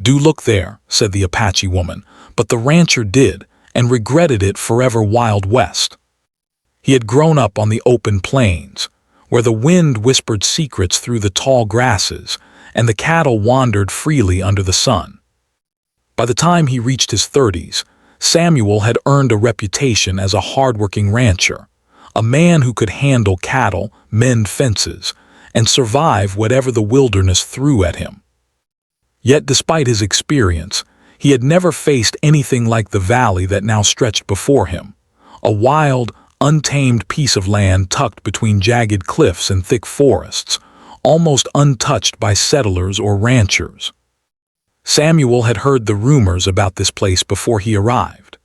"Do look there," said the Apache woman, but the rancher did, and regretted it forever. Wild West. He had grown up on the open plains, where the wind whispered secrets through the tall grasses, and the cattle wandered freely under the sun. By the time he reached his 30s, Samuel had earned a reputation as a hardworking rancher, a man who could handle cattle, mend fences, and survive whatever the wilderness threw at him. Yet despite his experience, he had never faced anything like the valley that now stretched before him, a wild, untamed piece of land tucked between jagged cliffs and thick forests, almost untouched by settlers or ranchers. Samuel had heard the rumors about this place before he arrived.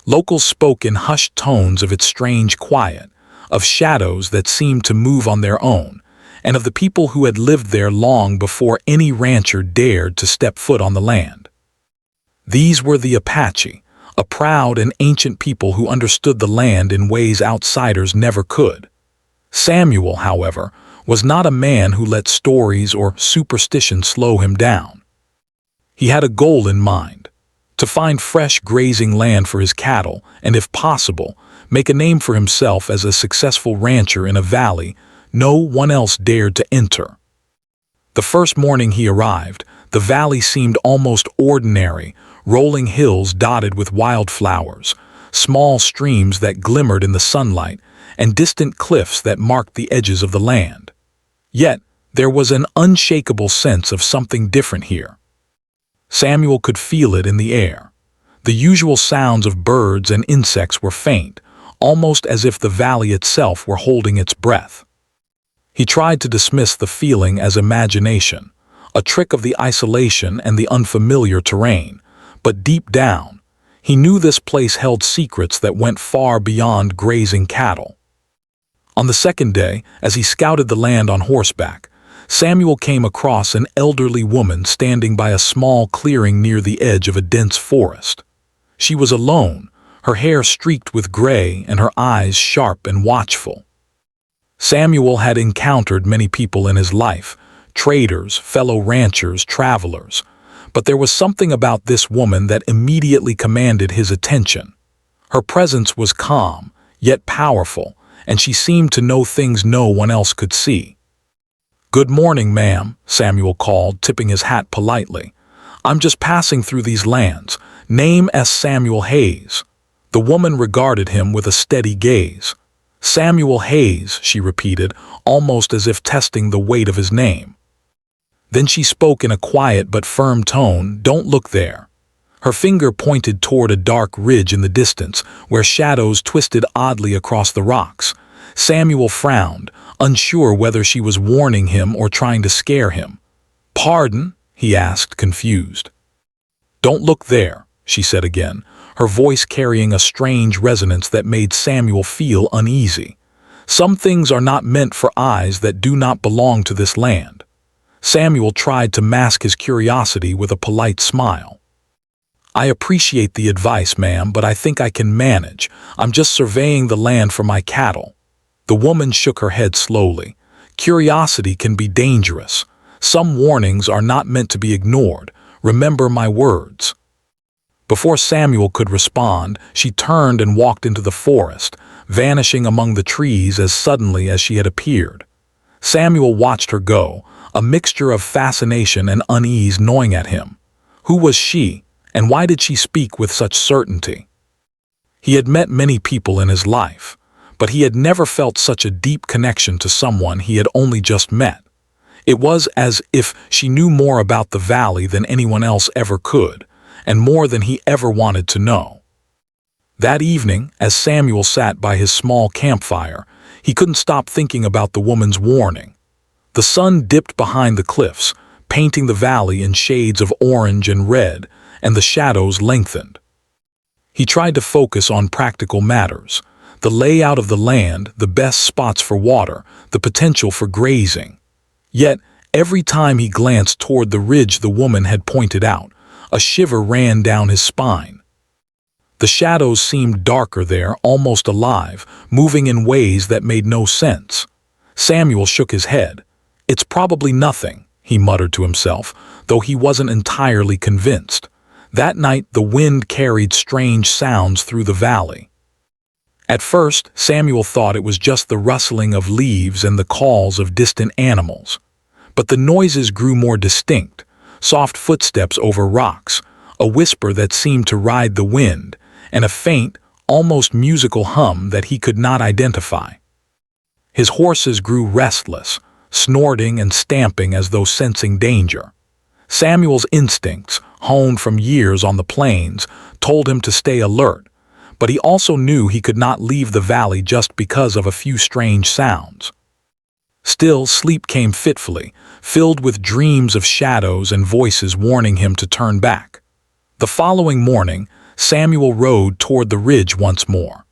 Locals spoke in hushed tones of its strange quiet, of shadows that seemed to move on their own, and of the people who had lived there long before any rancher dared to step foot on the land. These were the Apache, a proud and ancient people who understood the land in ways outsiders never could. Samuel, however, was not a man who let stories or superstition slow him down. He had a goal in mind: to find fresh grazing land for his cattle and, if possible, make a name for himself as a successful rancher in a valley no one else dared to enter. The first morning he arrived, the valley seemed almost ordinary, rolling hills dotted with wildflowers, small streams that glimmered in the sunlight, and distant cliffs that marked the edges of the land. Yet, there was an unshakable sense of something different here. Samuel could feel it in the air. The usual sounds of birds and insects were faint, almost as if the valley itself were holding its breath. He tried to dismiss the feeling as imagination, a trick of the isolation and the unfamiliar terrain, but deep down, he knew this place held secrets that went far beyond grazing cattle. On the second day, as he scouted the land on horseback, Samuel came across an elderly woman standing by a small clearing near the edge of a dense forest. She was alone, her hair streaked with gray and her eyes sharp and watchful. Samuel had encountered many people in his life, traders, fellow ranchers, travelers, but there was something about this woman that immediately commanded his attention. Her presence was calm, yet powerful, and she seemed to know things no one else could see. "Good morning, ma'am," Samuel called, tipping his hat politely. "I'm just passing through these lands. Name S. Samuel Hayes." The woman regarded him with a steady gaze. "Samuel Hayes," she repeated, almost as if testing the weight of his name. Then she spoke in a quiet but firm tone, "Don't look there." Her finger pointed toward a dark ridge in the distance, where shadows twisted oddly across the rocks. Samuel frowned, unsure whether she was warning him or trying to scare him. "Pardon?" he asked, confused. "Don't look there," she said again, her voice carrying a strange resonance that made Samuel feel uneasy. "Some things are not meant for eyes that do not belong to this land." Samuel tried to mask his curiosity with a polite smile. "I appreciate the advice, ma'am, but I think I can manage. I'm just surveying the land for my cattle." The woman shook her head slowly. "Curiosity can be dangerous. Some warnings are not meant to be ignored. Remember my words." Before Samuel could respond, she turned and walked into the forest, vanishing among the trees as suddenly as she had appeared. Samuel watched her go, a mixture of fascination and unease gnawing at him. Who was she, and why did she speak with such certainty? He had met many people in his life, but he had never felt such a deep connection to someone he had only just met. It was as if she knew more about the valley than anyone else ever could, and more than he ever wanted to know. That evening, as Samuel sat by his small campfire, he couldn't stop thinking about the woman's warning. The sun dipped behind the cliffs, painting the valley in shades of orange and red, and the shadows lengthened. He tried to focus on practical matters: the layout of the land, the best spots for water, the potential for grazing. Yet, every time he glanced toward the ridge the woman had pointed out, a shiver ran down his spine. The shadows seemed darker there, almost alive, moving in ways that made no sense. Samuel shook his head. "It's probably nothing," he muttered to himself, though he wasn't entirely convinced. That night the wind carried strange sounds through the valley. At first, Samuel thought it was just the rustling of leaves and the calls of distant animals. But the noises grew more distinct, soft footsteps over rocks, a whisper that seemed to ride the wind, and a faint, almost musical hum that he could not identify. His horses grew restless, snorting and stamping as though sensing danger. Samuel's instincts, honed from years on the plains, told him to stay alert, but he also knew he could not leave the valley just because of a few strange sounds. Still, sleep came fitfully, filled with dreams of shadows and voices warning him to turn back. The following morning, Samuel rode toward the ridge once more.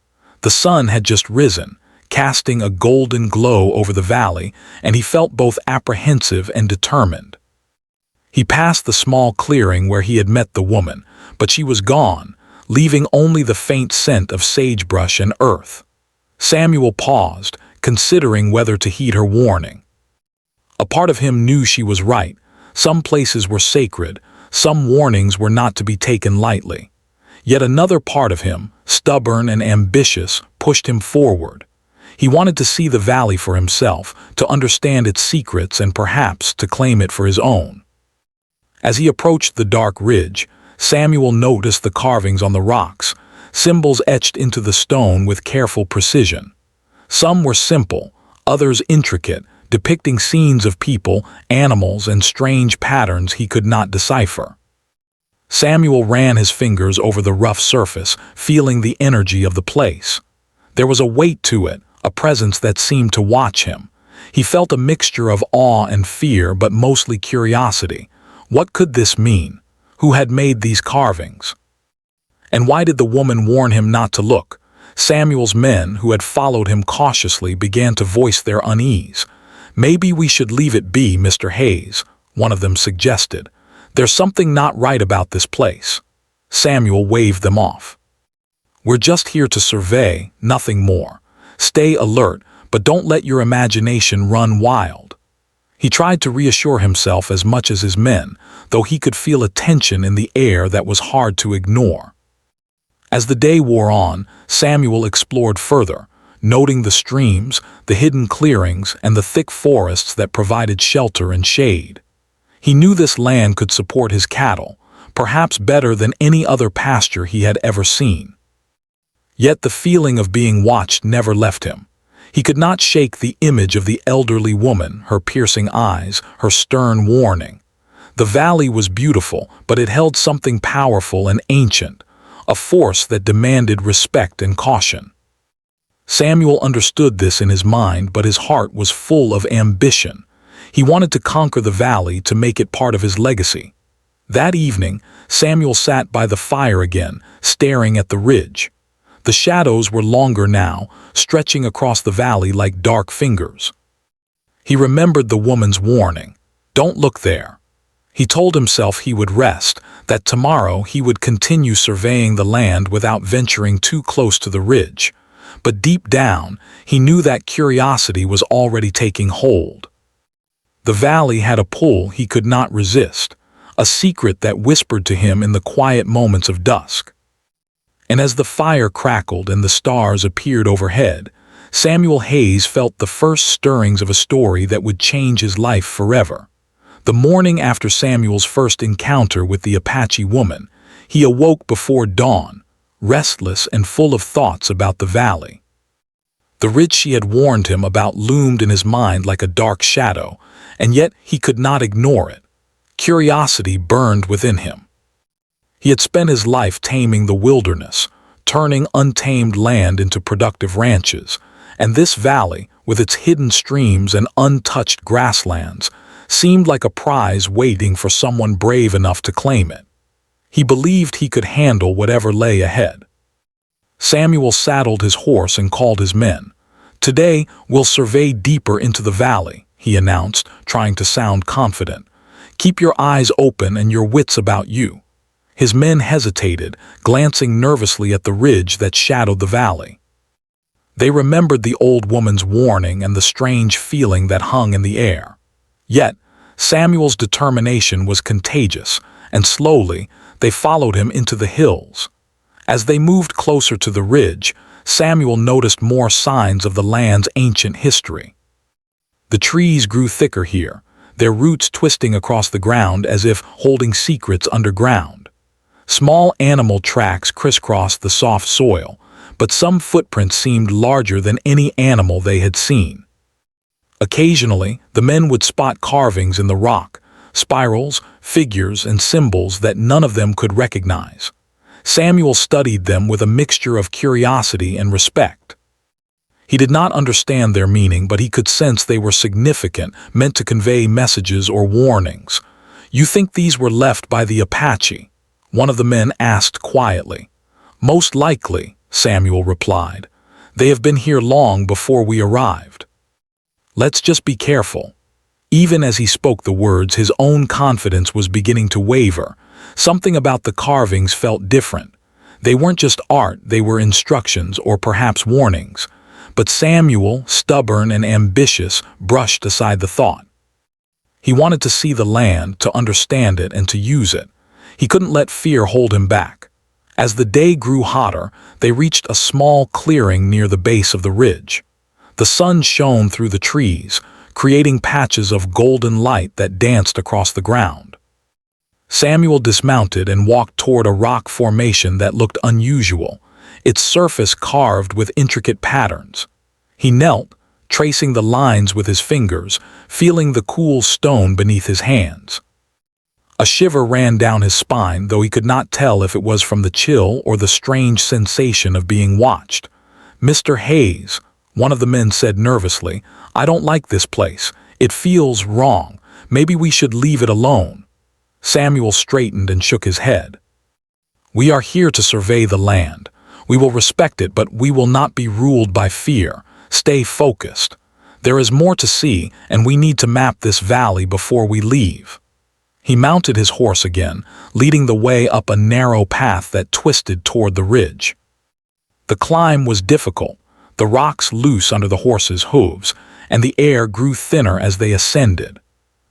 The sun had just risen, casting a golden glow over the valley, and he felt both apprehensive and determined. He passed the small clearing where he had met the woman, but she was gone, leaving only the faint scent of sagebrush and earth. Samuel paused, considering whether to heed her warning. A part of him knew she was right. Some places were sacred, some warnings were not to be taken lightly. Yet another part of him, stubborn and ambitious, pushed him forward. He wanted to see the valley for himself, to understand its secrets and perhaps to claim it for his own. As he approached the dark ridge, Samuel noticed the carvings on the rocks, symbols etched into the stone with careful precision. Some were simple, others intricate, depicting scenes of people, animals, and strange patterns he could not decipher. Samuel ran his fingers over the rough surface, feeling the energy of the place. There was a weight to it, a presence that seemed to watch him. He felt a mixture of awe and fear, but mostly curiosity. What could this mean? Who had made these carvings? And why did the woman warn him not to look? Samuel's men, who had followed him cautiously, began to voice their unease. "Maybe we should leave it be, Mr. Hayes," one of them suggested. "There's something not right about this place." Samuel waved them off. "We're just here to survey, nothing more. Stay alert, but don't let your imagination run wild." He tried to reassure himself as much as his men, though he could feel a tension in the air that was hard to ignore. As the day wore on, Samuel explored further, noting the streams, the hidden clearings, and the thick forests that provided shelter and shade. He knew this land could support his cattle, perhaps better than any other pasture he had ever seen. Yet the feeling of being watched never left him. He could not shake the image of the elderly woman, her piercing eyes, her stern warning. The valley was beautiful, but it held something powerful and ancient, a force that demanded respect and caution. Samuel understood this in his mind, but his heart was full of ambition. He wanted to conquer the valley, to make it part of his legacy. That evening, Samuel sat by the fire again, staring at the ridge. The shadows were longer now, stretching across the valley like dark fingers. He remembered the woman's warning, "Don't look there." He told himself he would rest, that tomorrow he would continue surveying the land without venturing too close to the ridge. But deep down, he knew that curiosity was already taking hold. The valley had a pull he could not resist, a secret that whispered to him in the quiet moments of dusk. And as the fire crackled and the stars appeared overhead, Samuel Hayes felt the first stirrings of a story that would change his life forever. The morning after Samuel's first encounter with the Apache woman, he awoke before dawn, restless and full of thoughts about the valley. The ridge she had warned him about loomed in his mind like a dark shadow, and yet he could not ignore it. Curiosity burned within him. He had spent his life taming the wilderness, turning untamed land into productive ranches, and this valley, with its hidden streams and untouched grasslands, seemed like a prize waiting for someone brave enough to claim it. He believed he could handle whatever lay ahead. Samuel saddled his horse and called his men. "Today, we'll survey deeper into the valley," he announced, trying to sound confident. "Keep your eyes open and your wits about you." His men hesitated, glancing nervously at the ridge that shadowed the valley. They remembered the old woman's warning and the strange feeling that hung in the air. Yet, Samuel's determination was contagious, and slowly they followed him into the hills. As they moved closer to the ridge, Samuel noticed more signs of the land's ancient history. The trees grew thicker here, their roots twisting across the ground as if holding secrets underground. Small animal tracks crisscrossed the soft soil, but some footprints seemed larger than any animal they had seen. Occasionally, the men would spot carvings in the rock, spirals, figures, and symbols that none of them could recognize. Samuel studied them with a mixture of curiosity and respect. He did not understand their meaning, but he could sense they were significant, meant to convey messages or warnings. "You think these were left by the Apache?" one of the men asked quietly. "Most likely," Samuel replied. "They have been here long before we arrived. Let's just be careful." Even as he spoke the words, his own confidence was beginning to waver. Something about the carvings felt different. They weren't just art, they were instructions or perhaps warnings. But Samuel, stubborn and ambitious, brushed aside the thought. He wanted to see the land, to understand it, and to use it. He couldn't let fear hold him back. As the day grew hotter, they reached a small clearing near the base of the ridge. The sun shone through the trees, creating patches of golden light that danced across the ground. Samuel dismounted and walked toward a rock formation that looked unusual, its surface carved with intricate patterns. He knelt, tracing the lines with his fingers, feeling the cool stone beneath his hands. A shiver ran down his spine, though he could not tell if it was from the chill or the strange sensation of being watched. "Mr. Hayes," one of the men said nervously, "I don't like this place. It feels wrong. Maybe we should leave it alone." Samuel straightened and shook his head. "We are here to survey the land. We will respect it, but we will not be ruled by fear. Stay focused. There is more to see, and we need to map this valley before we leave." He mounted his horse again, leading the way up a narrow path that twisted toward the ridge. The climb was difficult, the rocks loose under the horse's hooves, and the air grew thinner as they ascended.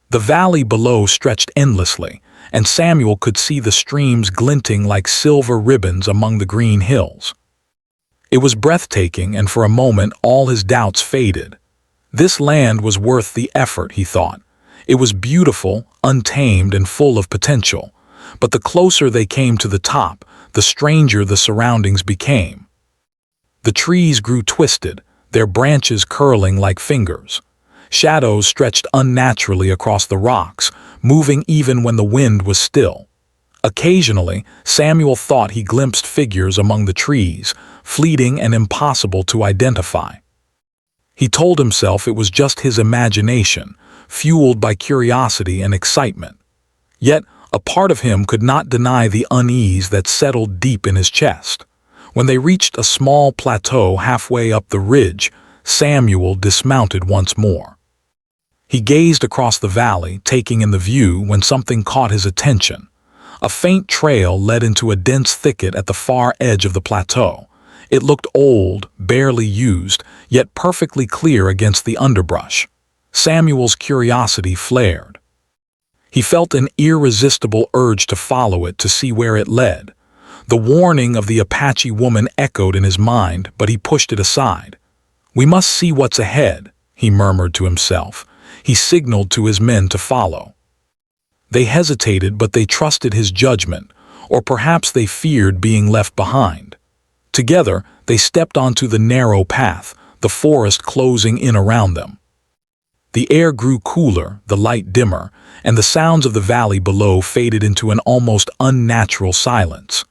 The valley below stretched endlessly, and Samuel could see the streams glinting like silver ribbons among the green hills. It was breathtaking, and for a moment all his doubts faded. This land was worth the effort, he thought. It was beautiful, untamed, and full of potential. But the closer they came to the top, the stranger the surroundings became. The trees grew twisted, their branches curling like fingers. Shadows stretched unnaturally across the rocks, moving even when the wind was still. Occasionally, Samuel thought he glimpsed figures among the trees, fleeting and impossible to identify. He told himself it was just his imagination, fueled by curiosity and excitement. Yet, a part of him could not deny the unease that settled deep in his chest. When they reached a small plateau halfway up the ridge, Samuel dismounted once more. He gazed across the valley, taking in the view, when something caught his attention. A faint trail led into a dense thicket at the far edge of the plateau. It looked old, barely used, yet perfectly clear against the underbrush. Samuel's curiosity flared. He felt an irresistible urge to follow it, to see where it led. The warning of the Apache woman echoed in his mind, but he pushed it aside. "We must see what's ahead," he murmured to himself. He signaled to his men to follow. They hesitated, but they trusted his judgment, or perhaps they feared being left behind. Together, they stepped onto the narrow path, the forest closing in around them. The air grew cooler, the light dimmer, and the sounds of the valley below faded into an almost unnatural silence.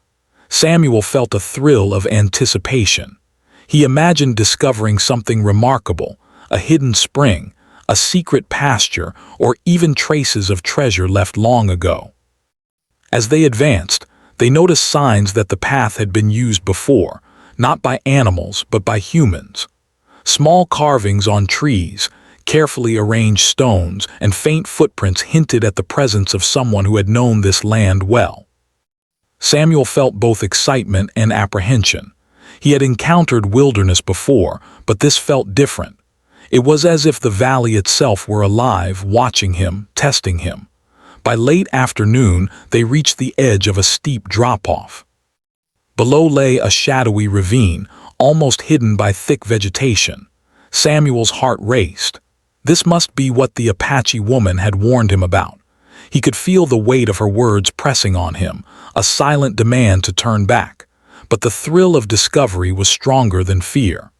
Samuel felt a thrill of anticipation. He imagined discovering something remarkable, a hidden spring, a secret pasture, or even traces of treasure left long ago. As they advanced, they noticed signs that the path had been used before, not by animals but by humans. Small carvings on trees, carefully arranged stones, and faint footprints hinted at the presence of someone who had known this land well. Samuel felt both excitement and apprehension. He had encountered wilderness before, but this felt different. It was as if the valley itself were alive, watching him, testing him. By late afternoon, they reached the edge of a steep drop-off. Below lay a shadowy ravine, almost hidden by thick vegetation. Samuel's heart raced. This must be what the Apache woman had warned him about. He could feel the weight of her words pressing on him, a silent demand to turn back. But the thrill of discovery was stronger than fear.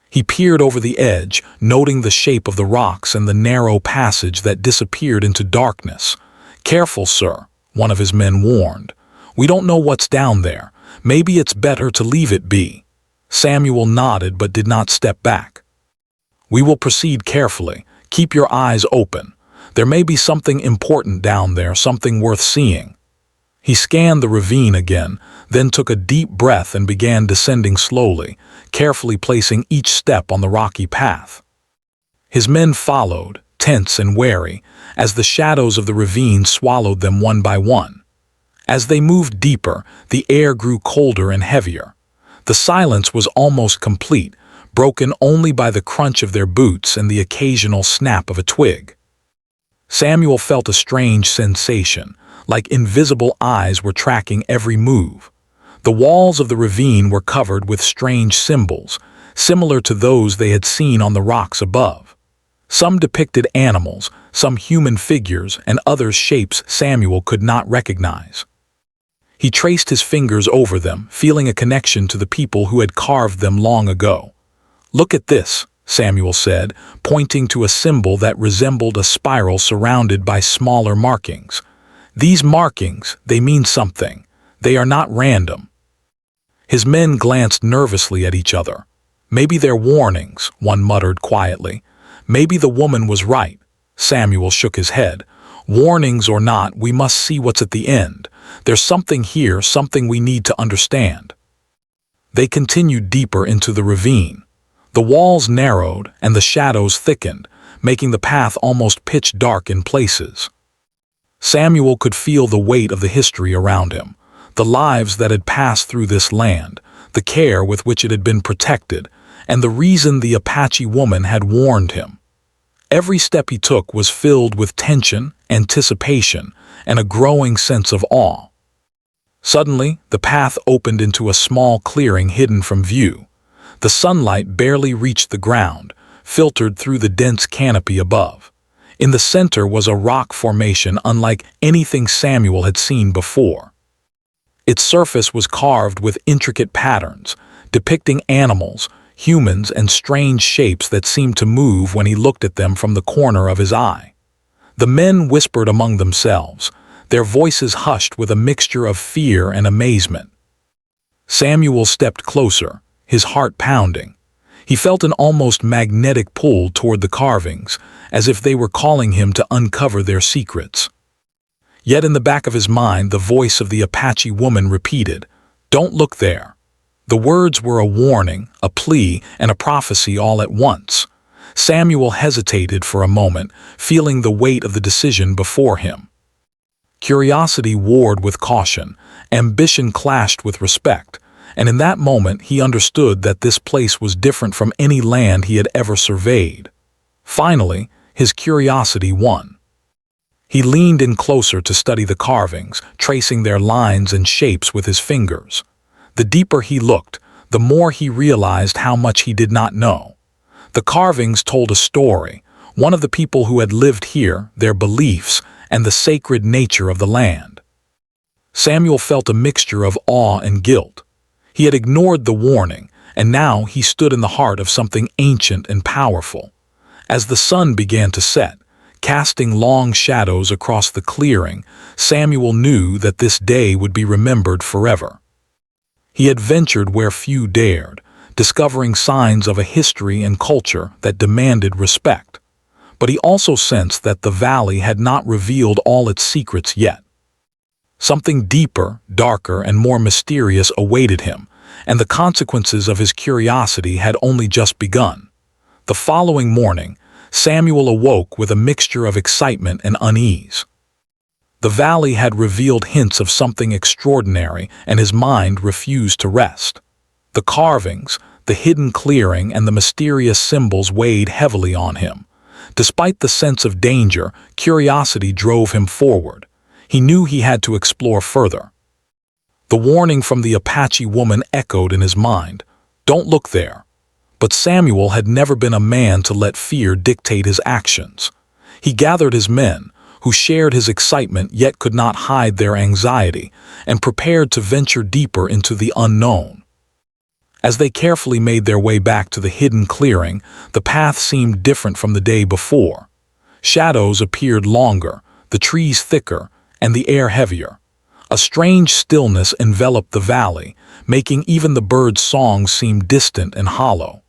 He peered over the edge, noting the shape of the rocks and the narrow passage that disappeared into darkness. "Careful, sir," one of his men warned. "We don't know what's down there. Maybe it's better to leave it be." Samuel nodded but did not step back. "We will proceed carefully. Keep your eyes open. There may be something important down there, something worth seeing." He scanned the ravine again, then took a deep breath and began descending slowly, carefully placing each step on the rocky path. His men followed, tense and wary, as the shadows of the ravine swallowed them one by one. As they moved deeper, the air grew colder and heavier. The silence was almost complete, broken only by the crunch of their boots and the occasional snap of a twig. Samuel felt a strange sensation, like invisible eyes were tracking every move. The walls of the ravine were covered with strange symbols, similar to those they had seen on the rocks above. Some depicted animals, some human figures, and others shapes Samuel could not recognize. He traced his fingers over them, feeling a connection to the people who had carved them long ago. "Look at this," Samuel said, pointing to a symbol that resembled a spiral surrounded by smaller markings. "These markings, they mean something. They are not random." His men glanced nervously at each other. "Maybe they're warnings," one muttered quietly. "Maybe the woman was right." Samuel shook his head. "Warnings or not, we must see what's at the end. There's something here, something we need to understand." They continued deeper into the ravine. The walls narrowed and the shadows thickened, making the path almost pitch dark in places. Samuel could feel the weight of the history around him, the lives that had passed through this land, the care with which it had been protected, and the reason the Apache woman had warned him. Every step he took was filled with tension, anticipation, and a growing sense of awe. Suddenly, the path opened into a small clearing hidden from view. The sunlight barely reached the ground, filtered through the dense canopy above. In the center was a rock formation unlike anything Samuel had seen before. Its surface was carved with intricate patterns, depicting animals, humans, and strange shapes that seemed to move when he looked at them from the corner of his eye. The men whispered among themselves, their voices hushed with a mixture of fear and amazement. Samuel stepped closer, his heart pounding. He felt an almost magnetic pull toward the carvings, as if they were calling him to uncover their secrets. Yet in the back of his mind, the voice of the Apache woman repeated, "Don't look there." The words were a warning, a plea, and a prophecy all at once. Samuel hesitated for a moment, feeling the weight of the decision before him. Curiosity warred with caution, ambition clashed with respect, and in that moment he understood that this place was different from any land he had ever surveyed. Finally, his curiosity won. He leaned in closer to study the carvings, tracing their lines and shapes with his fingers. The deeper he looked, the more he realized how much he did not know. The carvings told a story, one of the people who had lived here, their beliefs, and the sacred nature of the land. Samuel felt a mixture of awe and guilt. He had ignored the warning, and now he stood in the heart of something ancient and powerful. As the sun began to set, casting long shadows across the clearing, Samuel knew that this day would be remembered forever. He had ventured where few dared, discovering signs of a history and culture that demanded respect. But he also sensed that the valley had not revealed all its secrets yet. Something deeper, darker, and more mysterious awaited him, and the consequences of his curiosity had only just begun. The following morning, Samuel awoke with a mixture of excitement and unease. The valley had revealed hints of something extraordinary, and his mind refused to rest. The carvings, the hidden clearing and the mysterious symbols weighed heavily on him. Despite the sense of danger, curiosity drove him forward. He knew he had to explore further. The warning from the Apache woman echoed in his mind, "Don't look there." But Samuel had never been a man to let fear dictate his actions. He gathered his men, who shared his excitement yet could not hide their anxiety, and prepared to venture deeper into the unknown. As they carefully made their way back to the hidden clearing, the path seemed different from the day before. Shadows appeared longer, the trees thicker, and the air heavier. A strange stillness enveloped the valley, making even the birds' songs seem distant and hollow.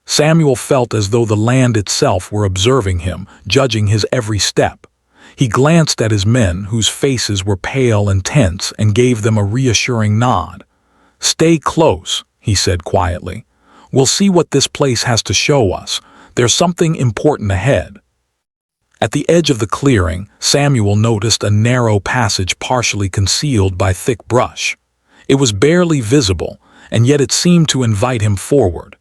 Samuel felt as though the land itself were observing him, judging his every step. He glanced at his men, whose faces were pale and tense, and gave them a reassuring nod. "Stay close," he said quietly. "We'll see what this place has to show us. There's something important ahead." At the edge of the clearing, Samuel noticed a narrow passage partially concealed by thick brush. It was barely visible, and yet it seemed to invite him forward.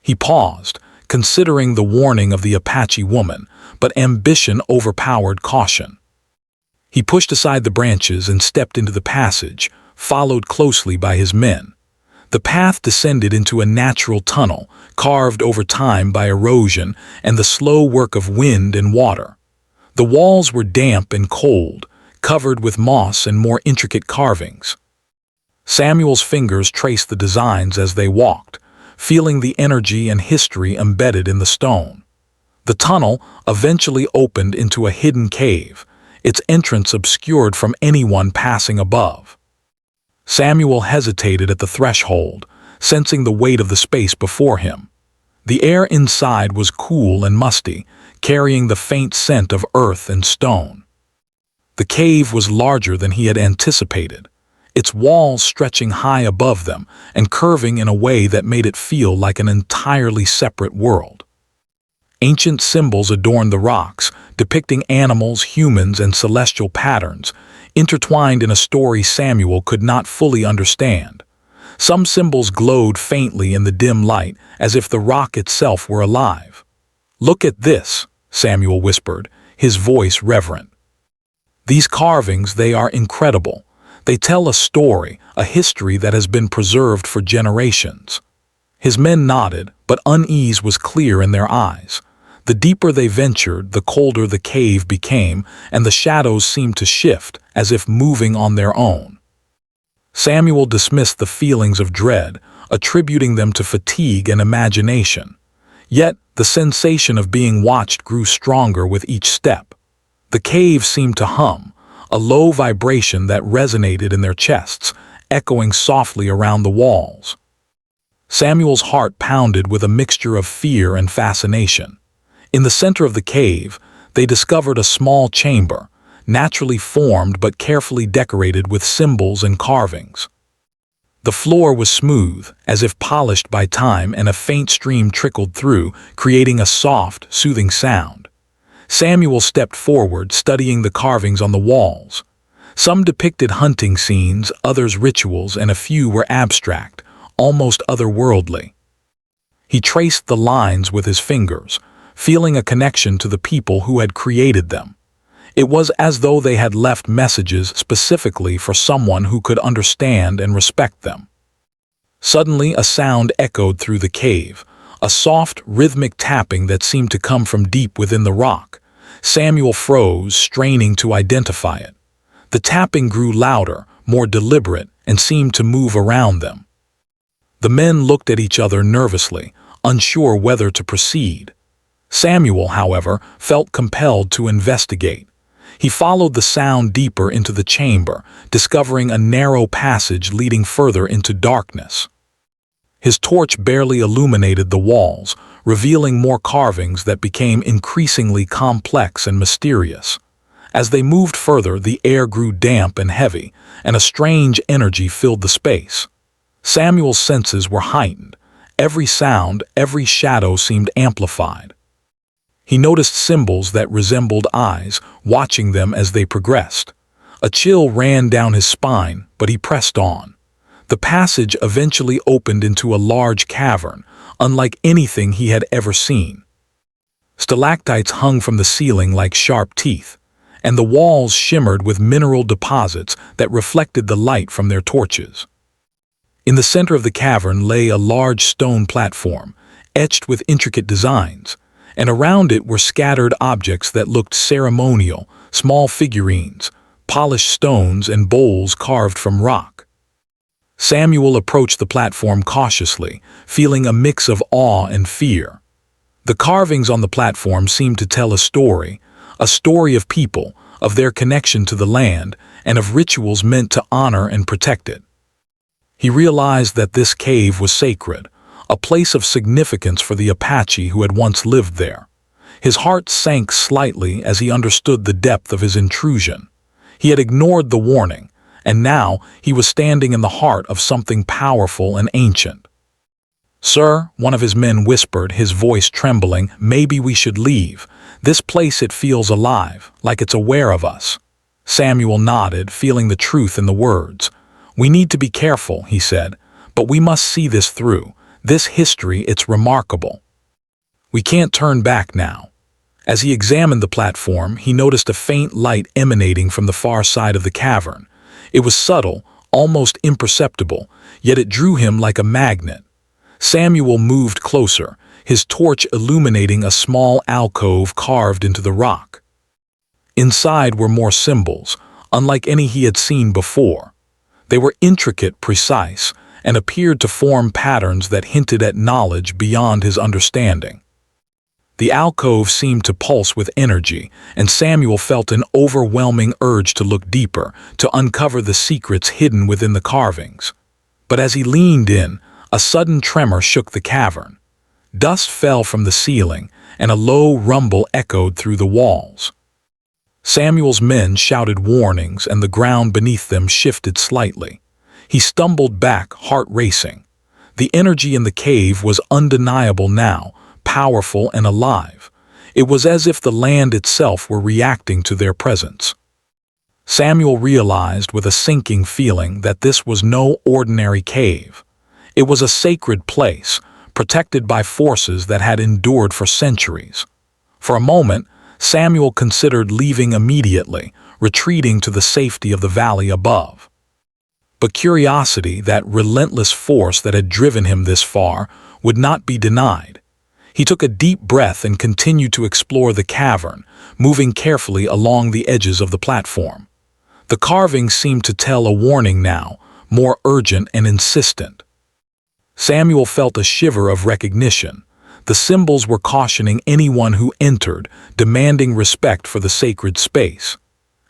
He paused, considering the warning of the Apache woman, but ambition overpowered caution. He pushed aside the branches and stepped into the passage, followed closely by his men. The path descended into a natural tunnel, carved over time by erosion and the slow work of wind and water. The walls were damp and cold, covered with moss and more intricate carvings. Samuel's fingers traced the designs as they walked, feeling the energy and history embedded in the stone. The tunnel eventually opened into a hidden cave, its entrance obscured from anyone passing above. Samuel hesitated at the threshold, sensing the weight of the space before him. The air inside was cool and musty, carrying the faint scent of earth and stone. The cave was larger than he had anticipated, its walls stretching high above them and curving in a way that made it feel like an entirely separate world. Ancient symbols adorned the rocks, depicting animals, humans, and celestial patterns, intertwined in a story Samuel could not fully understand. Some symbols glowed faintly in the dim light, as if the rock itself were alive. "Look at this," Samuel whispered, his voice reverent. "These carvings, they are incredible. They tell a story, a history that has been preserved for generations." His men nodded, but unease was clear in their eyes. The deeper they ventured, the colder the cave became, and the shadows seemed to shift, as if moving on their own. Samuel dismissed the feelings of dread, attributing them to fatigue and imagination. Yet, the sensation of being watched grew stronger with each step. The cave seemed to hum, a low vibration that resonated in their chests, echoing softly around the walls. Samuel's heart pounded with a mixture of fear and fascination. In the center of the cave, they discovered a small chamber, naturally formed but carefully decorated with symbols and carvings. The floor was smooth, as if polished by time, and a faint stream trickled through, creating a soft, soothing sound. Samuel stepped forward, studying the carvings on the walls. Some depicted hunting scenes, others rituals, and a few were abstract, almost otherworldly. He traced the lines with his fingers, feeling a connection to the people who had created them. It was as though they had left messages specifically for someone who could understand and respect them. Suddenly, a sound echoed through the cave, a soft, rhythmic tapping that seemed to come from deep within the rock. Samuel froze, straining to identify it. The tapping grew louder, more deliberate, and seemed to move around them. The men looked at each other nervously, unsure whether to proceed. Samuel, however, felt compelled to investigate. He followed the sound deeper into the chamber, discovering a narrow passage leading further into darkness. His torch barely illuminated the walls, revealing more carvings that became increasingly complex and mysterious. As they moved further, the air grew damp and heavy, and a strange energy filled the space. Samuel's senses were heightened. Every sound, every shadow seemed amplified. He noticed symbols that resembled eyes, watching them as they progressed. A chill ran down his spine, but he pressed on. The passage eventually opened into a large cavern, unlike anything he had ever seen. Stalactites hung from the ceiling like sharp teeth, and the walls shimmered with mineral deposits that reflected the light from their torches. In the center of the cavern lay a large stone platform, etched with intricate designs, and around it were scattered objects that looked ceremonial, small figurines, polished stones, and bowls carved from rock. Samuel approached the platform cautiously, feeling a mix of awe and fear. The carvings on the platform seemed to tell a story of people, of their connection to the land, and of rituals meant to honor and protect it. He realized that this cave was sacred, a place of significance for the Apache who had once lived there. His heart sank slightly as he understood the depth of his intrusion. He had ignored the warning, and now he was standing in the heart of something powerful and ancient. "Sir," one of his men whispered, his voice trembling, "maybe we should leave. This place, it feels alive, like it's aware of us." Samuel nodded, feeling the truth in the words. "We need to be careful," he said, "but we must see this through. This history, it's remarkable. We can't turn back now." As he examined the platform, he noticed a faint light emanating from the far side of the cavern. It was subtle, almost imperceptible, yet it drew him like a magnet. Samuel moved closer, his torch illuminating a small alcove carved into the rock. Inside were more symbols, unlike any he had seen before. They were intricate, precise, and appeared to form patterns that hinted at knowledge beyond his understanding. The alcove seemed to pulse with energy, and Samuel felt an overwhelming urge to look deeper, to uncover the secrets hidden within the carvings. But as he leaned in, a sudden tremor shook the cavern. Dust fell from the ceiling, and a low rumble echoed through the walls. Samuel's men shouted warnings, and the ground beneath them shifted slightly. He stumbled back, heart racing. The energy in the cave was undeniable now, powerful and alive. It was as if the land itself were reacting to their presence. Samuel realized with a sinking feeling that this was no ordinary cave. It was a sacred place, protected by forces that had endured for centuries. For a moment, Samuel considered leaving immediately, retreating to the safety of the valley above. But curiosity, that relentless force that had driven him this far, would not be denied. He took a deep breath and continued to explore the cavern, moving carefully along the edges of the platform. The carvings seemed to tell a warning now, more urgent and insistent. Samuel felt a shiver of recognition. The symbols were cautioning anyone who entered, demanding respect for the sacred space.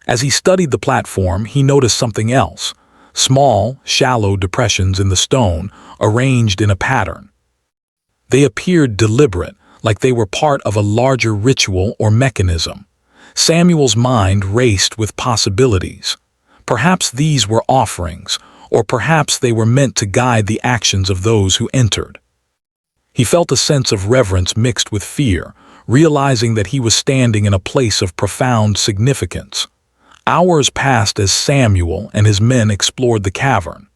As he studied the platform, he noticed something else: small, shallow depressions in the stone, arranged in a pattern. They appeared deliberate, like they were part of a larger ritual or mechanism. Samuel's mind raced with possibilities. Perhaps these were offerings, or perhaps they were meant to guide the actions of those who entered. He felt a sense of reverence mixed with fear, realizing that he was standing in a place of profound significance. Hours passed as Samuel and his men explored the cavern.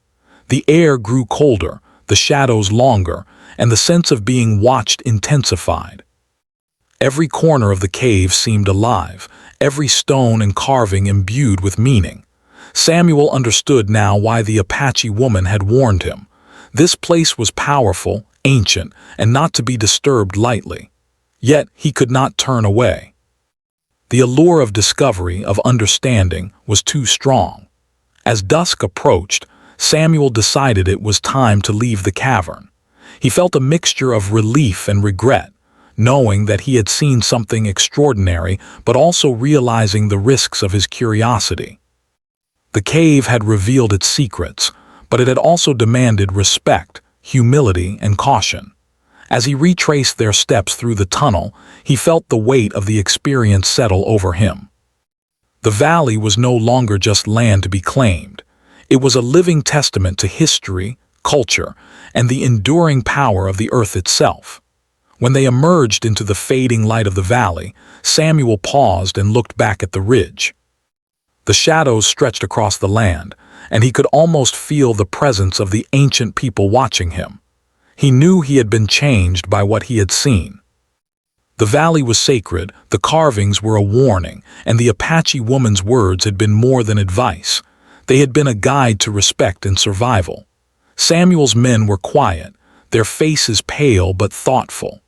The air grew colder, the shadows longer, and the sense of being watched intensified. Every corner of the cave seemed alive, every stone and carving imbued with meaning. Samuel understood now why the Apache woman had warned him. This place was powerful, ancient, and not to be disturbed lightly. Yet he could not turn away. The allure of discovery, of understanding, was too strong. As dusk approached, Samuel decided it was time to leave the cavern. He felt a mixture of relief and regret, knowing that he had seen something extraordinary, but also realizing the risks of his curiosity. The cave had revealed its secrets, but it had also demanded respect, humility, and caution. As he retraced their steps through the tunnel, he felt the weight of the experience settle over him. The valley was no longer just land to be claimed. It was a living testament to history, culture, and the enduring power of the earth itself. When they emerged into the fading light of the valley, Samuel paused and looked back at the ridge. The shadows stretched across the land, and he could almost feel the presence of the ancient people watching him. He knew he had been changed by what he had seen. The valley was sacred, the carvings were a warning, and the Apache woman's words had been more than advice. They had been a guide to respect and survival. Samuel's men were quiet, their faces pale but thoughtful.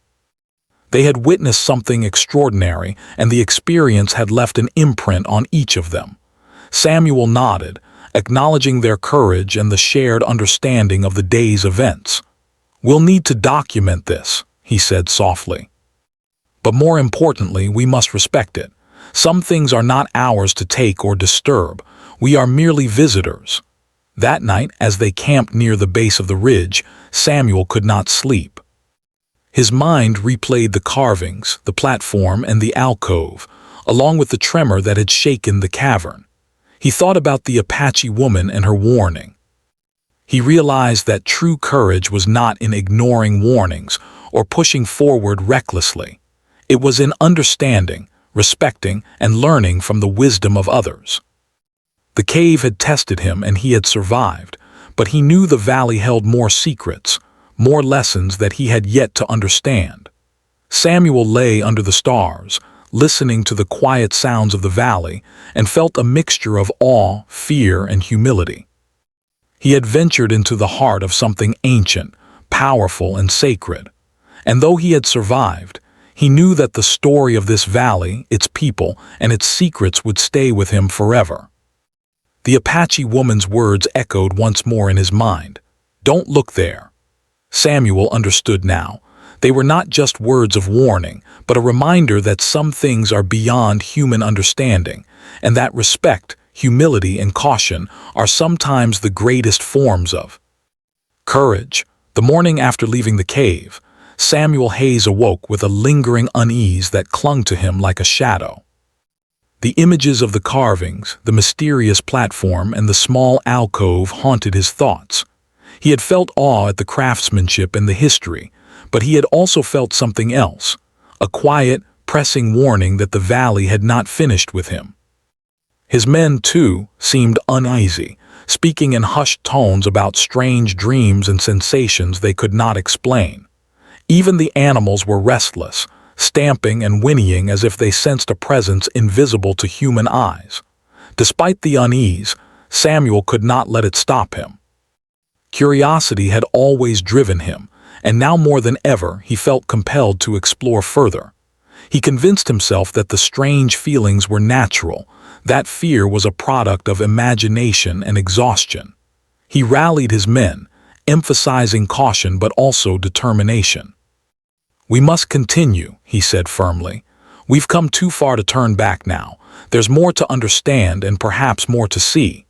They had witnessed something extraordinary, and the experience had left an imprint on each of them. Samuel nodded, acknowledging their courage and the shared understanding of the day's events. "We'll need to document this," he said softly. "But more importantly, we must respect it. Some things are not ours to take or disturb. We are merely visitors." That night, as they camped near the base of the ridge, Samuel could not sleep. His mind replayed the carvings, the platform, and the alcove, along with the tremor that had shaken the cavern. He thought about the Apache woman and her warning. He realized that true courage was not in ignoring warnings or pushing forward recklessly. It was in understanding, respecting, and learning from the wisdom of others. The cave had tested him and he had survived, but he knew the valley held more secrets, more lessons that he had yet to understand. Samuel lay under the stars, listening to the quiet sounds of the valley, and felt a mixture of awe, fear, and humility. He had ventured into the heart of something ancient, powerful, and sacred, and though he had survived, he knew that the story of this valley, its people, and its secrets would stay with him forever. The Apache woman's words echoed once more in his mind. "Don't look there." Samuel understood now. They were not just words of warning, but a reminder that some things are beyond human understanding, and that respect, humility, and caution are sometimes the greatest forms of courage. The morning after leaving the cave, Samuel Hayes awoke with a lingering unease that clung to him like a shadow. The images of the carvings, the mysterious platform, and the small alcove haunted his thoughts. He had felt awe at the craftsmanship and the history, but he had also felt something else, a quiet, pressing warning that the valley had not finished with him. His men, too, seemed uneasy, speaking in hushed tones about strange dreams and sensations they could not explain. Even the animals were restless, stamping and whinnying as if they sensed a presence invisible to human eyes. Despite the unease, Samuel could not let it stop him. Curiosity had always driven him, and now more than ever he felt compelled to explore further. He convinced himself that the strange feelings were natural, that fear was a product of imagination and exhaustion. He rallied his men, emphasizing caution but also determination. "We must continue," he said firmly. "We've come too far to turn back now. There's more to understand and perhaps more to see."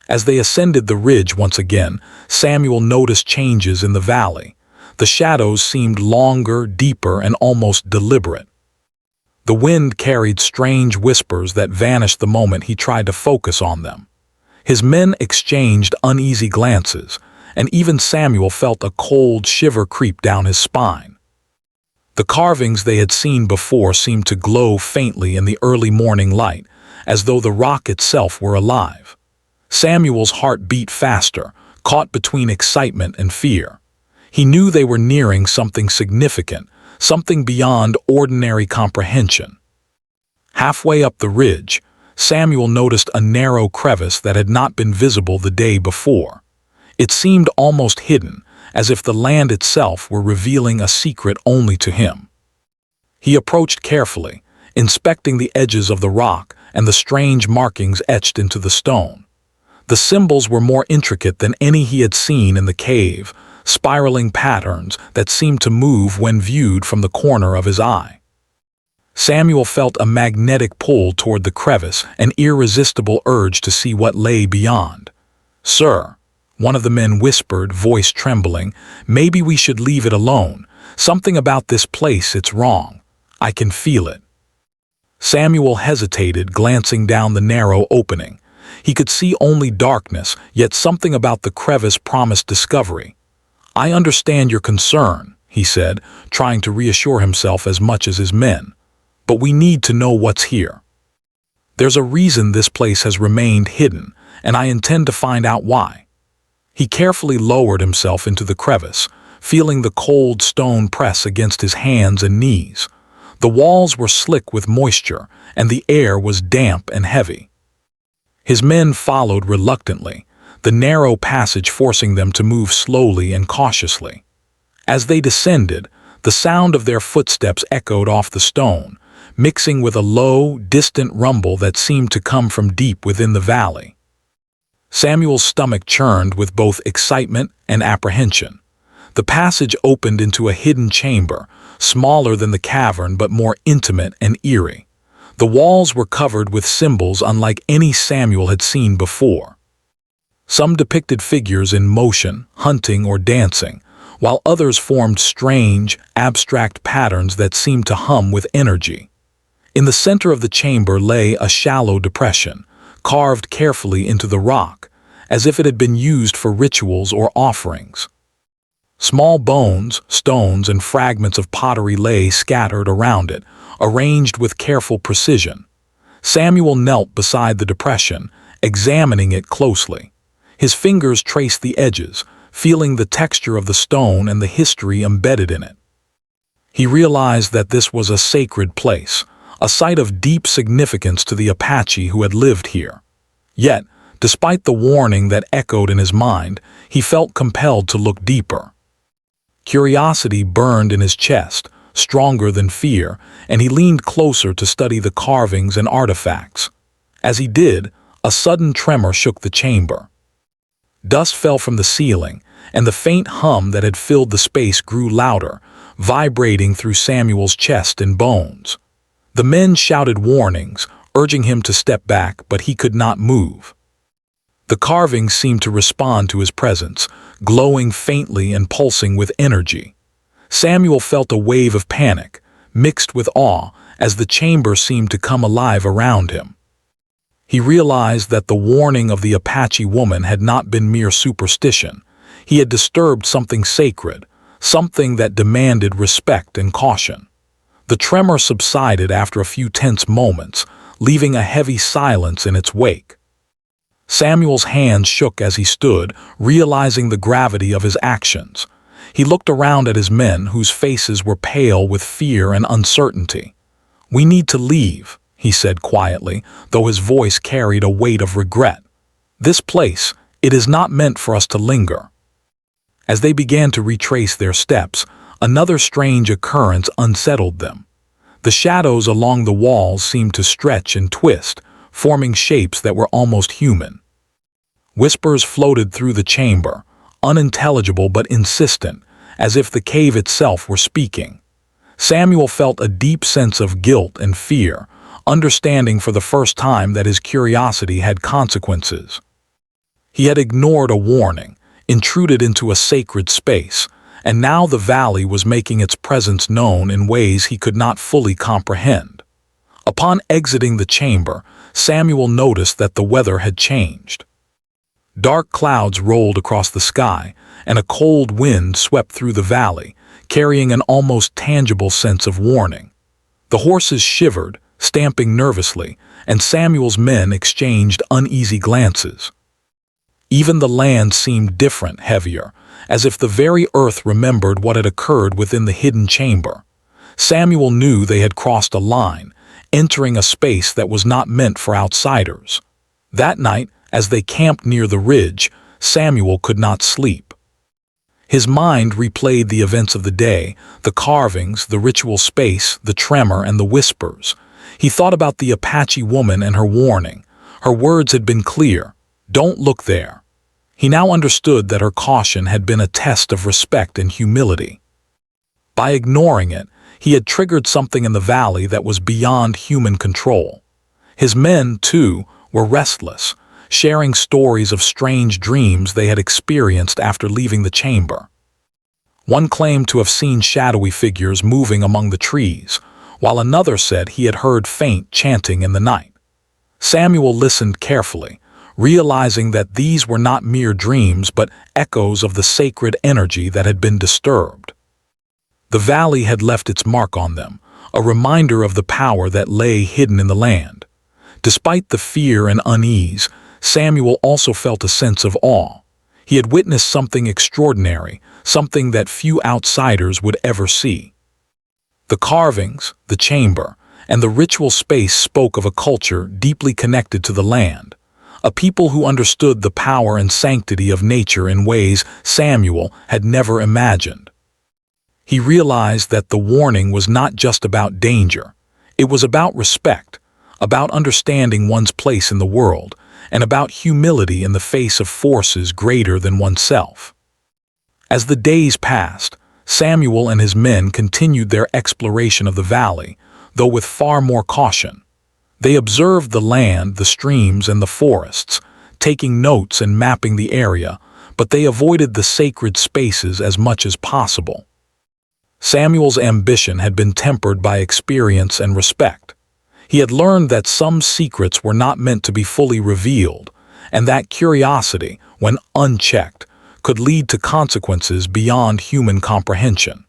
As they ascended the ridge once again, Samuel noticed changes in the valley. The shadows seemed longer, deeper, and almost deliberate. The wind carried strange whispers that vanished the moment he tried to focus on them. His men exchanged uneasy glances, and even Samuel felt a cold shiver creep down his spine. The carvings they had seen before seemed to glow faintly in the early morning light, as though the rock itself were alive. Samuel's heart beat faster, caught between excitement and fear. He knew they were nearing something significant, something beyond ordinary comprehension. Halfway up the ridge, Samuel noticed a narrow crevice that had not been visible the day before. It seemed almost hidden, as if the land itself were revealing a secret only to him. He approached carefully, inspecting the edges of the rock and the strange markings etched into the stone. The symbols were more intricate than any he had seen in the cave, spiraling patterns that seemed to move when viewed from the corner of his eye. Samuel felt a magnetic pull toward the crevice, an irresistible urge to see what lay beyond. "Sir," one of the men whispered, voice trembling, "maybe we should leave it alone. Something about this place, it's wrong. I can feel it." Samuel hesitated, glancing down the narrow opening. He could see only darkness, yet something about the crevice promised discovery. "I understand your concern," he said, trying to reassure himself as much as his men. "But we need to know what's here. There's a reason this place has remained hidden, and I intend to find out why." He carefully lowered himself into the crevice, feeling the cold stone press against his hands and knees. The walls were slick with moisture, and the air was damp and heavy. His men followed reluctantly, the narrow passage forcing them to move slowly and cautiously. As they descended, the sound of their footsteps echoed off the stone, mixing with a low, distant rumble that seemed to come from deep within the valley. Samuel's stomach churned with both excitement and apprehension. The passage opened into a hidden chamber, smaller than the cavern but more intimate and eerie. The walls were covered with symbols unlike any Samuel had seen before. Some depicted figures in motion, hunting, or dancing, while others formed strange, abstract patterns that seemed to hum with energy. In the center of the chamber lay a shallow depression, carved carefully into the rock, as if it had been used for rituals or offerings. Small bones, stones, and fragments of pottery lay scattered around it, arranged with careful precision. Samuel knelt beside the depression, examining it closely. His fingers traced the edges, feeling the texture of the stone and the history embedded in it. He realized that this was a sacred place, a site of deep significance to the Apache who had lived here. Yet, despite the warning that echoed in his mind, he felt compelled to look deeper. Curiosity burned in his chest, stronger than fear, and he leaned closer to study the carvings and artifacts. As he did, a sudden tremor shook the chamber. Dust fell from the ceiling, and the faint hum that had filled the space grew louder, vibrating through Samuel's chest and bones. The men shouted warnings, urging him to step back, but he could not move. The carvings seemed to respond to his presence, glowing faintly and pulsing with energy. Samuel felt a wave of panic, mixed with awe, as the chamber seemed to come alive around him. He realized that the warning of the Apache woman had not been mere superstition. He had disturbed something sacred, something that demanded respect and caution. The tremor subsided after a few tense moments, leaving a heavy silence in its wake. Samuel's hands shook as he stood, realizing the gravity of his actions. He looked around at his men, whose faces were pale with fear and uncertainty. "We need to leave," he said quietly, though his voice carried a weight of regret. "This place, it is not meant for us to linger." As they began to retrace their steps, another strange occurrence unsettled them. The shadows along the walls seemed to stretch and twist, forming shapes that were almost human. Whispers floated through the chamber, unintelligible but insistent, as if the cave itself were speaking. Samuel felt a deep sense of guilt and fear, understanding for the first time that his curiosity had consequences. He had ignored a warning, intruded into a sacred space, and now the valley was making its presence known in ways he could not fully comprehend. Upon exiting the chamber, Samuel noticed that the weather had changed. Dark clouds rolled across the sky, and a cold wind swept through the valley, carrying an almost tangible sense of warning. The horses shivered, stamping nervously, and Samuel's men exchanged uneasy glances. Even the land seemed different, heavier, as if the very earth remembered what had occurred within the hidden chamber. Samuel knew they had crossed a line, entering a space that was not meant for outsiders. That night, as they camped near the ridge, Samuel could not sleep. His mind replayed the events of the day, the carvings, the ritual space, the tremor, and the whispers. He thought about the Apache woman and her warning. Her words had been clear, "Don't look there." He now understood that her caution had been a test of respect and humility. By ignoring it, he had triggered something in the valley that was beyond human control. His men, too, were restless, sharing stories of strange dreams they had experienced after leaving the chamber. One claimed to have seen shadowy figures moving among the trees, while another said he had heard faint chanting in the night. Samuel listened carefully, realizing that these were not mere dreams but echoes of the sacred energy that had been disturbed. The valley had left its mark on them, a reminder of the power that lay hidden in the land. Despite the fear and unease, Samuel also felt a sense of awe. He had witnessed something extraordinary, something that few outsiders would ever see. The carvings, the chamber, and the ritual space spoke of a culture deeply connected to the land, a people who understood the power and sanctity of nature in ways Samuel had never imagined. He realized that the warning was not just about danger. It was about respect, about understanding one's place in the world, and about humility in the face of forces greater than oneself. As the days passed, Samuel and his men continued their exploration of the valley, though with far more caution. They observed the land, the streams, and the forests, taking notes and mapping the area, but they avoided the sacred spaces as much as possible. Samuel's ambition had been tempered by experience and respect. He had learned that some secrets were not meant to be fully revealed, and that curiosity, when unchecked, could lead to consequences beyond human comprehension.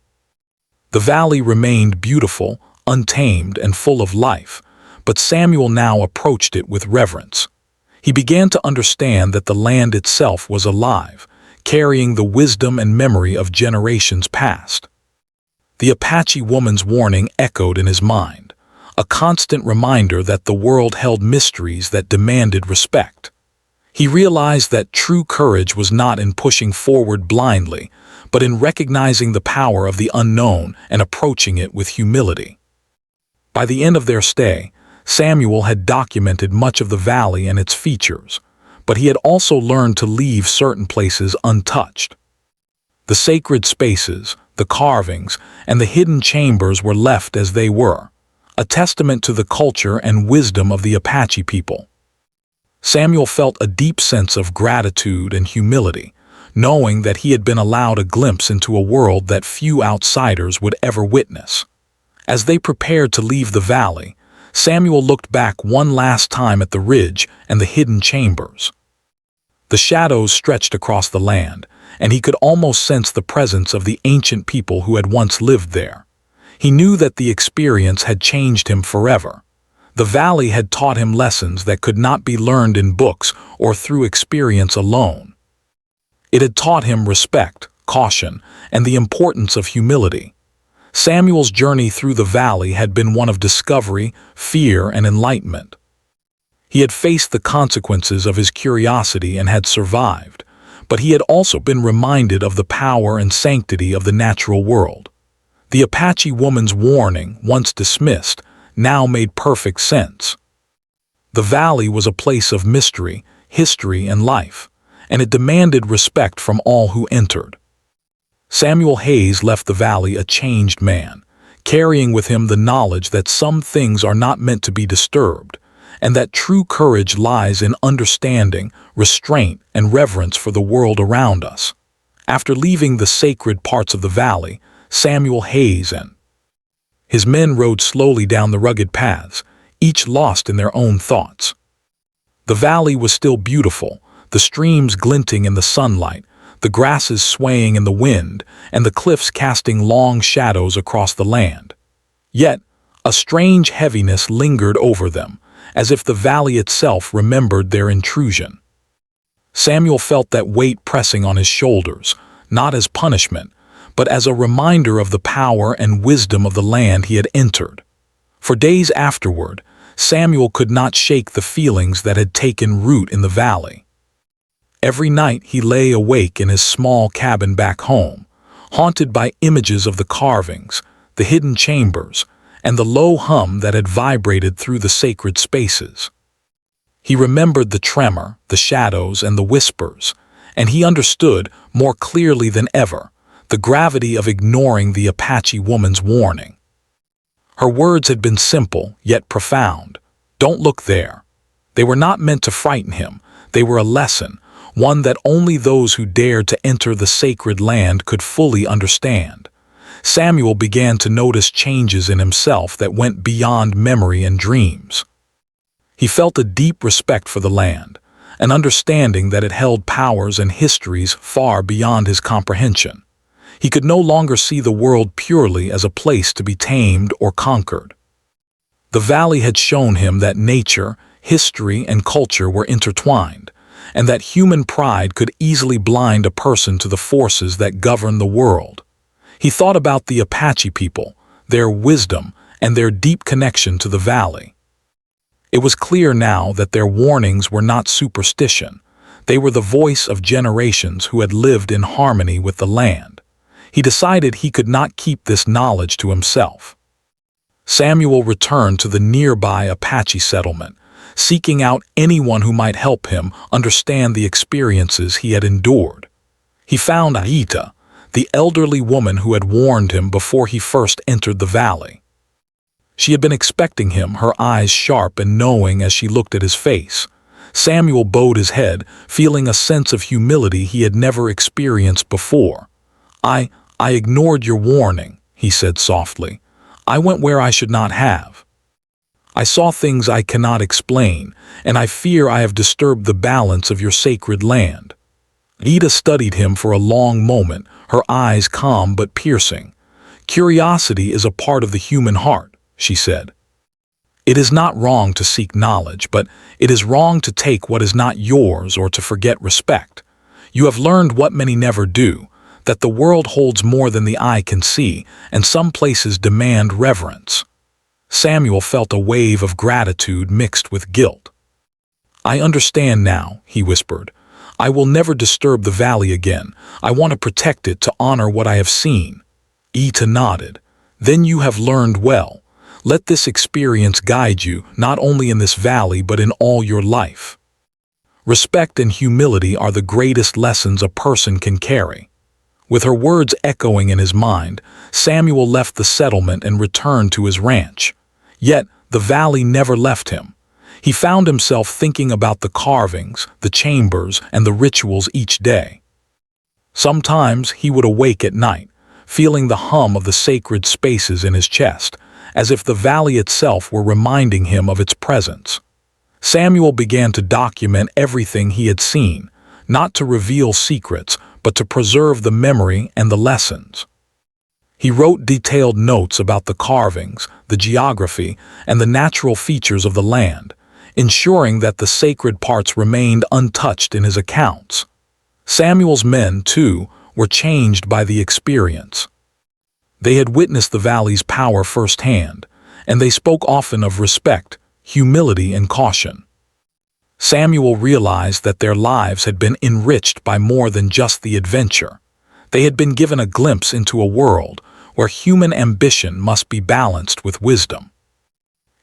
The valley remained beautiful, untamed, and full of life, but Samuel now approached it with reverence. He began to understand that the land itself was alive, carrying the wisdom and memory of generations past. The Apache woman's warning echoed in his mind, a constant reminder that the world held mysteries that demanded respect. He realized that true courage was not in pushing forward blindly, but in recognizing the power of the unknown and approaching it with humility. By the end of their stay, Samuel had documented much of the valley and its features, but he had also learned to leave certain places untouched. The sacred spaces, the carvings, and the hidden chambers were left as they were, a testament to the culture and wisdom of the Apache people. Samuel felt a deep sense of gratitude and humility, knowing that he had been allowed a glimpse into a world that few outsiders would ever witness. As they prepared to leave the valley, Samuel looked back one last time at the ridge and the hidden chambers. The shadows stretched across the land, and he could almost sense the presence of the ancient people who had once lived there. He knew that the experience had changed him forever. The valley had taught him lessons that could not be learned in books or through experience alone. It had taught him respect, caution, and the importance of humility. Samuel's journey through the valley had been one of discovery, fear, and enlightenment. He had faced the consequences of his curiosity and had survived, but he had also been reminded of the power and sanctity of the natural world. The Apache woman's warning, once dismissed, now made perfect sense. The valley was a place of mystery, history, and life, and it demanded respect from all who entered. Samuel Hayes left the valley a changed man, carrying with him the knowledge that some things are not meant to be disturbed, and that true courage lies in understanding, restraint, and reverence for the world around us. After leaving the sacred parts of the valley, Samuel Hayes and his men rode slowly down the rugged paths, each lost in their own thoughts. The valley was still beautiful, the streams glinting in the sunlight, the grasses swaying in the wind, and the cliffs casting long shadows across the land. Yet, a strange heaviness lingered over them, as if the valley itself remembered their intrusion. Samuel felt that weight pressing on his shoulders, not as punishment, but as a reminder of the power and wisdom of the land he had entered. For days afterward, Samuel could not shake the feelings that had taken root in the valley. Every night he lay awake in his small cabin back home, haunted by images of the carvings, the hidden chambers, and the low hum that had vibrated through the sacred spaces. He remembered the tremor, the shadows, and the whispers, and he understood, more clearly than ever, the gravity of ignoring the Apache woman's warning. Her words had been simple, yet profound. Don't look there. They were not meant to frighten him. They were a lesson, one that only those who dared to enter the sacred land could fully understand. Samuel began to notice changes in himself that went beyond memory and dreams. He felt a deep respect for the land, an understanding that it held powers and histories far beyond his comprehension. He could no longer see the world purely as a place to be tamed or conquered. The valley had shown him that nature, history, and culture were intertwined, and that human pride could easily blind a person to the forces that govern the world. He thought about the Apache people, their wisdom, and their deep connection to the valley. It was clear now that their warnings were not superstition. They were the voice of generations who had lived in harmony with the land. He decided he could not keep this knowledge to himself. Samuel returned to the nearby Apache settlement, seeking out anyone who might help him understand the experiences he had endured. He found Aita, the elderly woman who had warned him before he first entered the valley. She had been expecting him, her eyes sharp and knowing as she looked at his face. Samuel bowed his head, feeling a sense of humility he had never experienced before. I ignored your warning," he said softly. "I went where I should not have. I saw things I cannot explain, and I fear I have disturbed the balance of your sacred land." Ida studied him for a long moment, her eyes calm but piercing. "Curiosity is a part of the human heart," she said. "It is not wrong to seek knowledge, but it is wrong to take what is not yours or to forget respect. You have learned what many never do, that the world holds more than the eye can see, and some places demand reverence." Samuel felt a wave of gratitude mixed with guilt. "I understand now," he whispered. "I will never disturb the valley again. I want to protect it, to honor what I have seen." Ita nodded. "Then you have learned well. Let this experience guide you, not only in this valley but in all your life. Respect and humility are the greatest lessons a person can carry." With her words echoing in his mind, Samuel left the settlement and returned to his ranch. Yet the valley never left him. He found himself thinking about the carvings, the chambers, and the rituals each day. Sometimes he would awake at night, feeling the hum of the sacred spaces in his chest, as if the valley itself were reminding him of its presence. Samuel began to document everything he had seen, not to reveal secrets, but to preserve the memory and the lessons. He wrote detailed notes about the carvings, the geography, and the natural features of the land, ensuring that the sacred parts remained untouched in his accounts. Samuel's men, too, were changed by the experience. They had witnessed the valley's power firsthand, and they spoke often of respect, humility, and caution. Samuel realized that their lives had been enriched by more than just the adventure. They had been given a glimpse into a world where human ambition must be balanced with wisdom.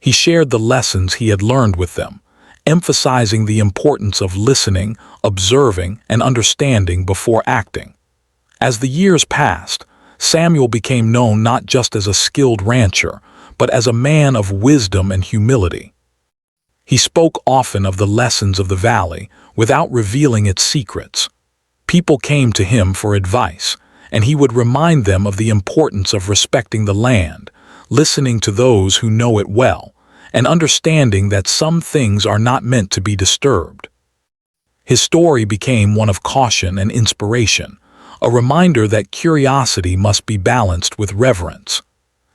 He shared the lessons he had learned with them, emphasizing the importance of listening, observing, and understanding before acting. As the years passed, Samuel became known not just as a skilled rancher, but as a man of wisdom and humility. He spoke often of the lessons of the valley without revealing its secrets. People came to him for advice, and he would remind them of the importance of respecting the land, listening to those who know it well, and understanding that some things are not meant to be disturbed. His story became one of caution and inspiration, a reminder that curiosity must be balanced with reverence.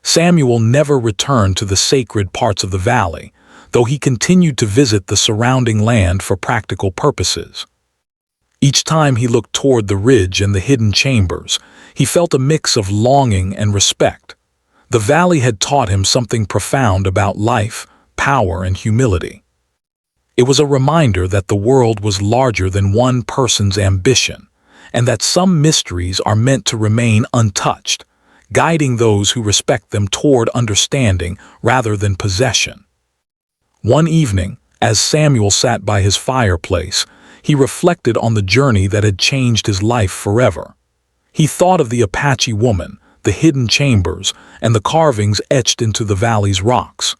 Samuel never returned to the sacred parts of the valley, though he continued to visit the surrounding land for practical purposes. Each time he looked toward the ridge and the hidden chambers, he felt a mix of longing and respect. The valley had taught him something profound about life, power, and humility. It was a reminder that the world was larger than one person's ambition, and that some mysteries are meant to remain untouched, guiding those who respect them toward understanding rather than possession. One evening, as Samuel sat by his fireplace, he reflected on the journey that had changed his life forever. He thought of the Apache woman, the hidden chambers, and the carvings etched into the valley's rocks.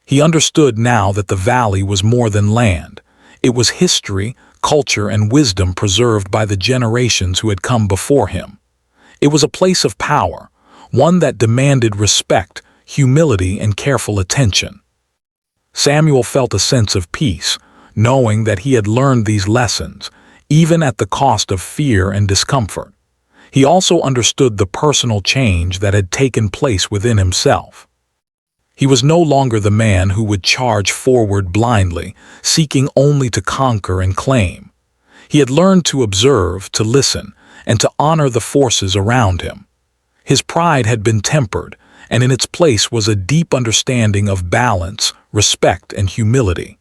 He understood now that the valley was more than land. It was history, culture, and wisdom preserved by the generations who had come before him. It was a place of power, one that demanded respect, humility, and careful attention. Samuel felt a sense of peace, knowing that he had learned these lessons, even at the cost of fear and discomfort. He also understood the personal change that had taken place within himself. He was no longer the man who would charge forward blindly, seeking only to conquer and claim. He had learned to observe, to listen, and to honor the forces around him. His pride had been tempered, and in its place was a deep understanding of balance, respect, and humility.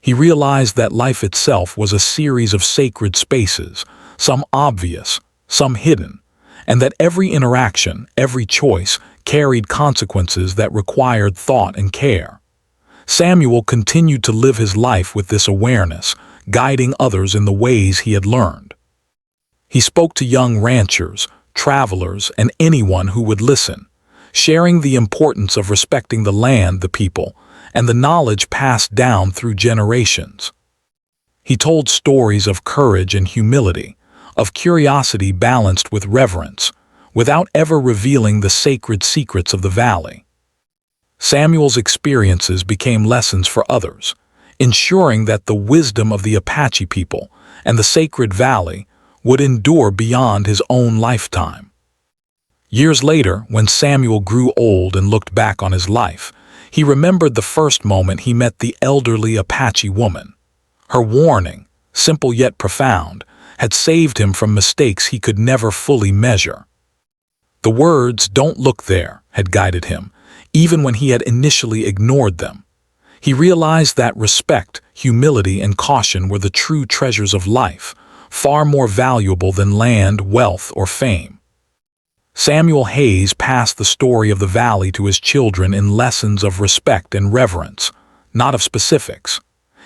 He realized that life itself was a series of sacred spaces, some obvious, some hidden, and that every interaction, every choice, carried consequences that required thought and care. Samuel continued to live his life with this awareness, guiding others in the ways he had learned. He spoke to young ranchers, travelers, and anyone who would listen, sharing the importance of respecting the land, the people, and the knowledge passed down through generations. He told stories of courage and humility, of curiosity balanced with reverence, without ever revealing the sacred secrets of the valley. Samuel's experiences became lessons for others, ensuring that the wisdom of the Apache people and the sacred valley would endure beyond his own lifetime. Years later, when Samuel grew old and looked back on his life, he remembered the first moment he met the elderly Apache woman. Her warning, simple yet profound, had saved him from mistakes he could never fully measure. The words, "Don't look there," had guided him, even when he had initially ignored them. He realized that respect, humility, and caution were the true treasures of life, far more valuable than land, wealth, or fame. Samuel Hayes passed the story of the valley to his children in lessons of respect and reverence, not of specifics.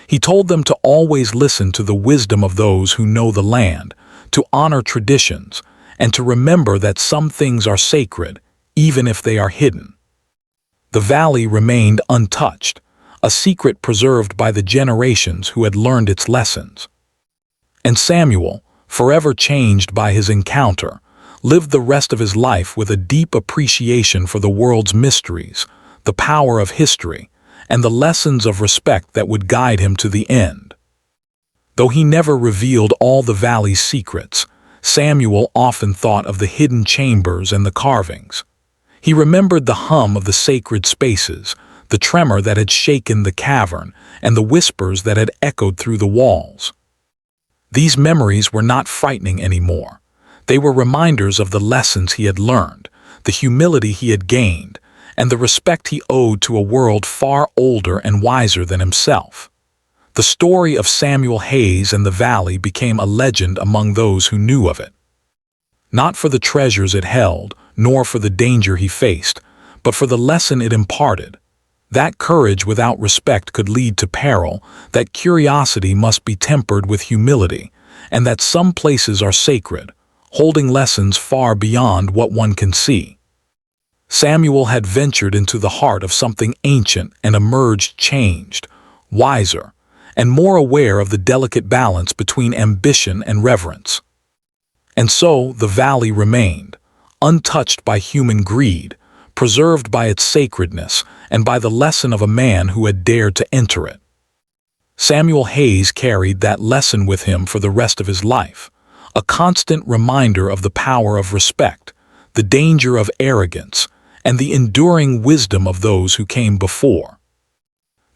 He told them to always listen to the wisdom of those who know the land, to honor traditions, and to remember that some things are sacred, even if they are hidden. The valley remained untouched, a secret preserved by the generations who had learned its lessons. And Samuel, forever changed by his encounter, lived the rest of his life with a deep appreciation for the world's mysteries, the power of history, and the lessons of respect that would guide him to the end. Though he never revealed all the valley's secrets, Samuel often thought of the hidden chambers and the carvings. He remembered the hum of the sacred spaces, the tremor that had shaken the cavern, and the whispers that had echoed through the walls. These memories were not frightening anymore. They were reminders of the lessons he had learned, the humility he had gained, and the respect he owed to a world far older and wiser than himself. The story of Samuel Hayes and the valley became a legend among those who knew of it. Not for the treasures it held, nor for the danger he faced, but for the lesson it imparted. That courage without respect could lead to peril, that curiosity must be tempered with humility, and that some places are sacred, holding lessons far beyond what one can see. Samuel had ventured into the heart of something ancient and emerged changed, wiser, and more aware of the delicate balance between ambition and reverence. And so the valley remained, untouched by human greed, preserved by its sacredness and by the lesson of a man who had dared to enter it. Samuel Hayes carried that lesson with him for the rest of his life, a constant reminder of the power of respect, the danger of arrogance, and the enduring wisdom of those who came before.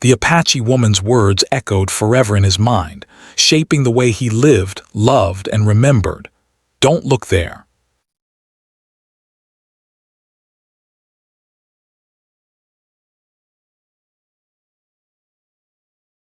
The Apache woman's words echoed forever in his mind, shaping the way he lived, loved, and remembered. "Don't look there.